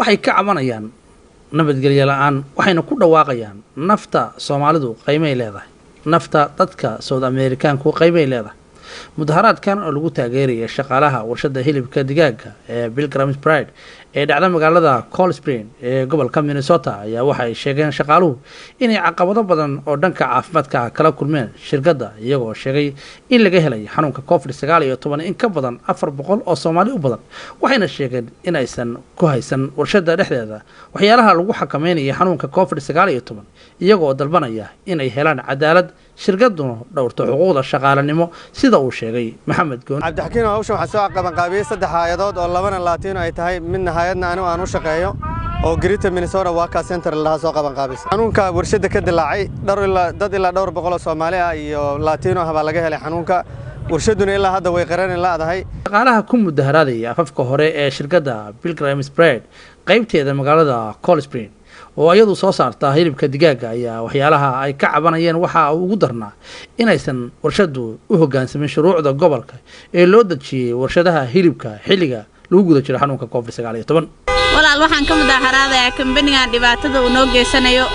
waxay ka cabanayaan nabadgelyo la'aan waxayna ku dhawaaqayaan nafta Soomaalidu qiimay leedahay nafta dadka South Americaanku qiimay leedahay mudaharaadkan oo lagu taageerayay shaqaalaha warshada hilibka digaaga ee Pilgrim's Pride ee dhacda magaalada Cold Spring ee gobolka Minnesota ayaa waxay sheegeen shaqaaluhu inay caqabado badan oo dhanka caafimaadka kala kulmeen shirkadda iyagoo sheegay in laga helay xanuunka COVID-19 in ka badan 400 oo Soomaali u badan waxayna sheegeen in aysan ku haysan warshada dhexdeeda waxyaalaha lagu xakameeyay xanuunka COVID-19 iyagoo dalbanaya in ay helaan cadaalad shirkaduna dhowrto xuquuqda shaqaalanimo sida uu sheegay Maxamed Goon Cabdixakiin hawshan waxa soo qaban qaabiyay 3 hay'adood oo labana Latino ay tahay midna hay'adna aan u shaqeeyo oo Greater Minnesota Worker Center la soo qaban qaabis xanuunka warshada ka dilaacay dad ilaa 200 Soomaali ah iyo Latino ah laga helay xanuunka warshaduna ilaa hadda way qaran laadahay shaqaalaha ku mudaharaaday afafka hore ee shirkadda Pilgrim's Pride qaybteeda magaalada Cold Spring oo ayadu soo saarta hilibka digaaga ayaa waxyaalaha ay ka cabanayeen waxa ugu darnaa inaysan warshadu u hoggaansamin shuruucda gobolka ee loo dajiyay warshadaha hilibka xilliga lagu guda jiro xanuunka COVID-19 walaal waxaan ka mudaharaadayaa kambaniga dhibaatada uu noo geysanayo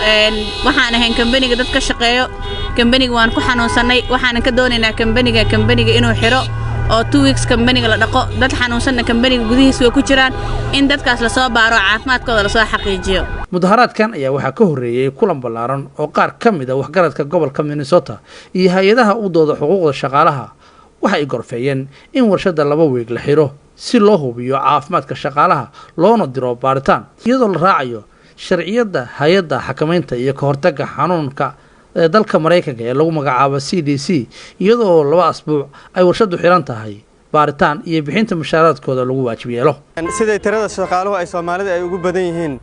waxaan ahayn kambaniga dadka shaqeeyo kambaniga waan ku xanuunsanay waxaan ka doonaynaa kambaniga inuu xiro oo 2 weeks kambaniga la dhaqo dad xanuunsan kambaniga gudihiisa way ku jiraan in dadkaas la soo baaro caafimaadkooda la soo xaqiijiyo mudaharaadkan ayaa waxa ka horeeyay kulan ballaaran oo qaar ka mid ah waxgaradka gobolka Minnesota iyo hay'adaha u dooda xuquuqda shaqaalaha waxay gorfeeyeen in warshada 2 week la xiro si loo hubiyo caafimaadka shaqaalaha loona diro baaritaan iyadoo la raacayo sharciyada hay'adda xakamaynta iyo ka hortagga xanuunka dalka Mareykanka ee lagu magacaabo CDC iyadoo 2 asbuuc ay warshadu xiran tahay baaritaan iyo bixinta mushaaraadkooda lagu waajib yeelo siday tirada shaqaaluhu ay Soomaalida ay ugu badan yihiin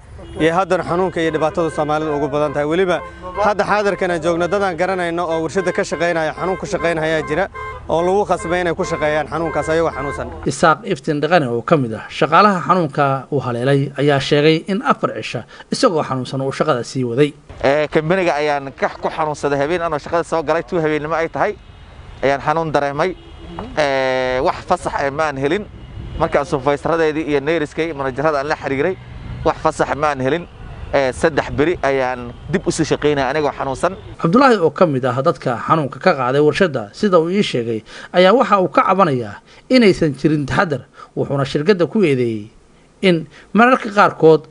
iyo haddana xanuunka iyo dhibaatada Soomaalida ugu badan tahay waliba hadda xaadirkana joogna dadaan garanayno oo warshada ka shaqeynaya xanuun ku shaqeynaya jira oo lagu qasbay inay ku shaqeeyaan xanuunkaas ayagoo xanuunsan Isaaq Iftiin Dhaqane oo kamid ah shaqaalaha xanuunka uu haleelay ayaa sheegay in 4 cisho isagoo xanuunsan uu shaqada sii waday kambaniga ayaan ku xanuunsaday habeen anoo shaqada soo galay 2 habeenimo ay tahay ayaan xanuun dareemay wax fasax ma aan helin markaan supervisor-adeedii iyo neeriskay managerada aan la xiriiray wax fasax ma aan helin 3 beri ayaan dib u soo shaqeynaa anigoo xanuunsan Cabdullaahi oo kamid ah dadka xanuunka ka qaaday warshada sida uu ii sheegay ayaa waxa uu ka cabanayaa inaysan jirin taxadar wuxuuna shirkadda ku eedeeyay in mararka qaarkood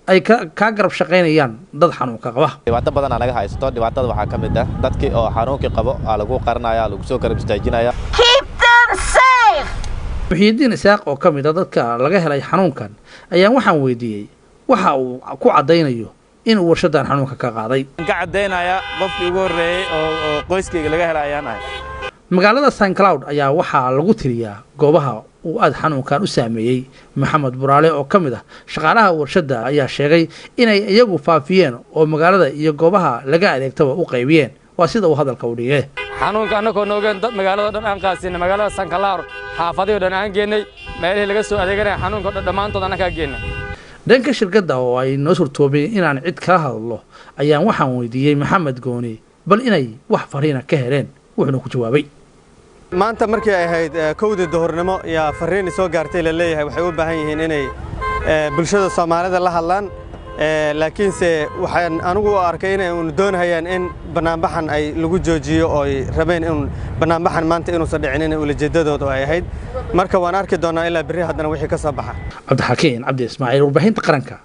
ay ka garab shaqeynayaan dad xanuunka qaba dhibaato badan anaga haysto dhibaatada waxa kamid ah dadkii oo xanuunka qabo lagu qarnaya lagu soo garab istaajinaya keep them safe Muhiidiin Isaaq oo kamid ah dadka laga helay xanuunkan ayaa waxaan weydiiyay waxa uu ku cadeynayo in warshadan xanuunka ka qaaday ka cadeynaya qofkii ugu horeeyay oo qoyskayga laga helayaan ah magaalada St Cloud ayaa waxa lagu tiriyaa goobaha uu aad xanuunkan u saameeyay Maxamed Buraale oo kamid ah shaqaalaha warshada ayaa sheegay inay iyagu faafiyeen oo magaalada iyo goobaha laga adeegtaba u qaybiyeen waa sida uu hadalka u dhigay xanuunka anagoo noogeen dad magaalada dhan aan qaasina magaalada St Cloud xaafadii dhan aan geenay meelaha laga soo adeeganay xanuunka dhamaantood anaka geenay dhanka shirkadda oo ay noo surtoobeen inaan cid kala hadlo ayaan waxaan weydiiyay Maxamed Gooni bal inay wax fariina ka heleen wuxuu ku jawaabay maanta markii ay ahayd kowda duhurnimo iyo fariin soo gaartay la leeyahay waxay u baahan yihiin inay bulshada Soomaalida la hadlaan laakiinse waxaan anigu u arkay inay doonayaan in banaanbaxan ay lagu joojiyo oo ay rabeen in banaanbaxan maanta inuu soo dhicin in ula jeedadooda ay ahayd marka waan arki doonaa ilaa bari haddana wixii ka soo baxa Cabdixakiin Cabdi Ismaaciil warbaahinta qaranka